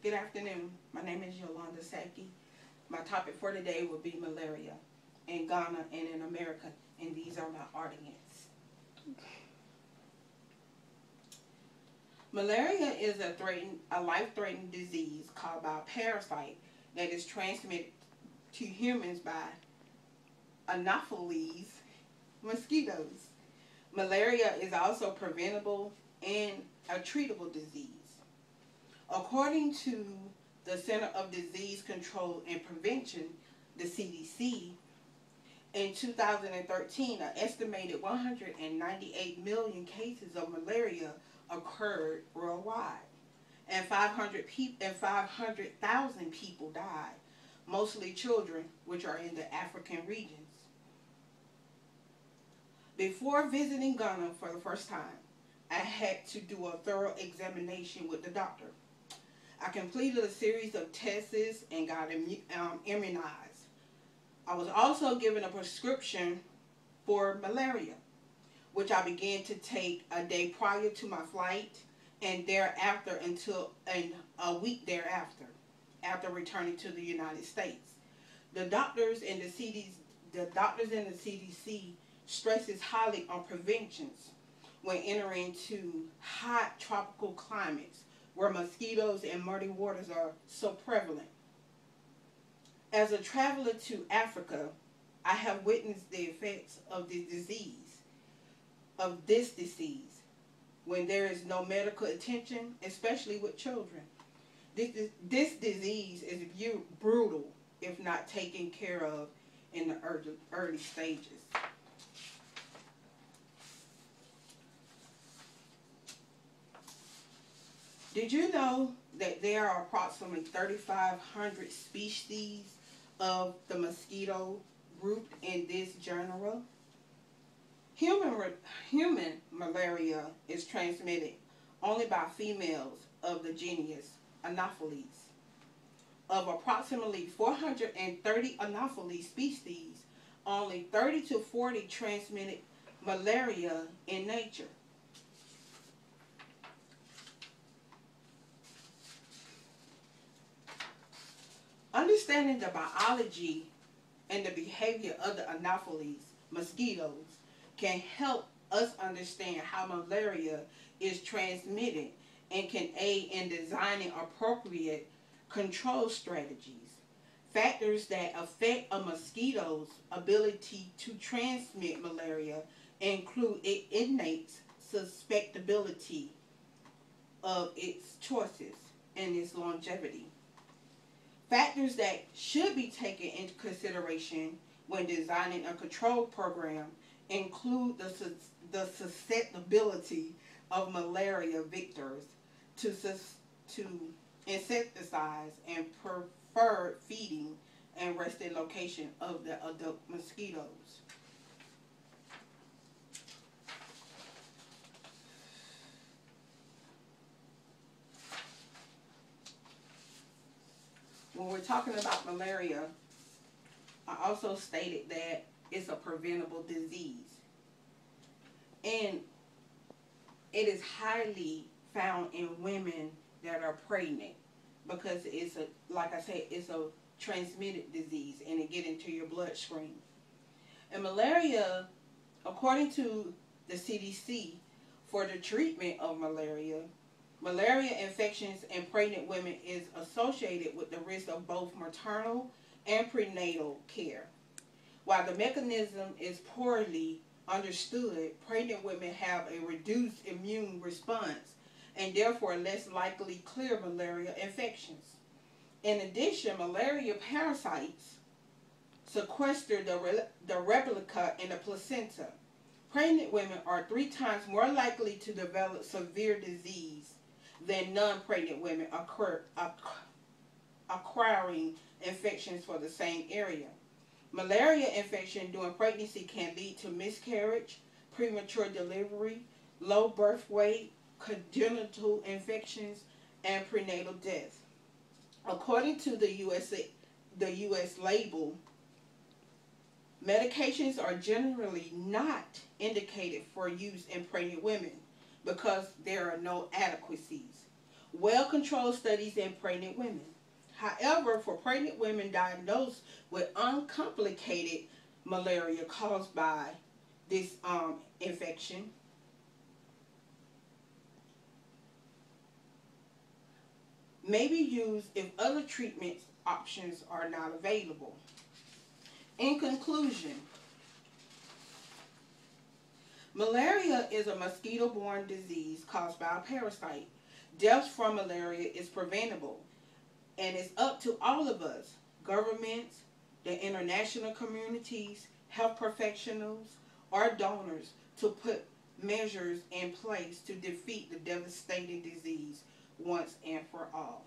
Good afternoon. My name is Yolanda Saki. My topic for today will be malaria in Ghana and in America, and these are my audience. Malaria is a life-threatening disease caused by a parasite that is transmitted to humans by Anopheles mosquitoes. Malaria is also preventable and a treatable disease. According to the Center of Disease Control and Prevention, the CDC, in 2013, an estimated 198 million cases of malaria occurred worldwide, and 500,000 people died, mostly children, which are in the African regions. Before visiting Ghana for the first time, I had to do a thorough examination with the doctor. I completed a series of tests and got immunized. I was also given a prescription for malaria, which I began to take a day prior to my flight and thereafter until a week thereafter, after returning to the United States. The doctors in the CDC stresses highly on preventions when entering into hot tropical climates where mosquitoes and muddy waters are so prevalent. As a traveler to Africa, I have witnessed the effects of this disease, when there is no medical attention, especially with children. This disease is brutal if not taken care of in the early stages. Did you know that there are approximately 3,500 species of the mosquito grouped in this genre? Human malaria is transmitted only by females of the genus Anopheles. Of approximately 430 Anopheles species, only 30 to 40 transmitted malaria in nature. Understanding the biology and the behavior of the Anopheles mosquitoes can help us understand how malaria is transmitted and can aid in designing appropriate control strategies. Factors that affect a mosquito's ability to transmit malaria include its innate susceptibility of its choices and its longevity. Factors that should be taken into consideration when designing a control program include the susceptibility of malaria vectors to insecticides and preferred feeding and resting location of the adult mosquitoes. When we're talking about malaria, I also stated that it's a preventable disease. And it is highly found in women that are pregnant because it's like I said, it's a transmitted disease and it gets into your bloodstream. And malaria, according to the CDC, for the treatment of malaria infections in pregnant women is associated with the risk of both maternal and prenatal care. While the mechanism is poorly understood, pregnant women have a reduced immune response and therefore less likely clear malaria infections. In addition, malaria parasites sequester the replica in the placenta. Pregnant women are 3 times more likely to develop severe disease than non-pregnant women acquiring infections for the same area. Malaria infection during pregnancy can lead to miscarriage, premature delivery, low birth weight, congenital infections, and prenatal death. According to the U.S. label, medications are generally not indicated for use in pregnant women because there are no adequacies. well-controlled studies in pregnant women. However, for pregnant women diagnosed with uncomplicated malaria caused by this infection, may be used if other treatment options are not available. In conclusion, malaria is a mosquito-borne disease caused by a parasite. Death from malaria is preventable, and it's up to all of us, governments, the international communities, health professionals, or donors, to put measures in place to defeat the devastating disease once and for all.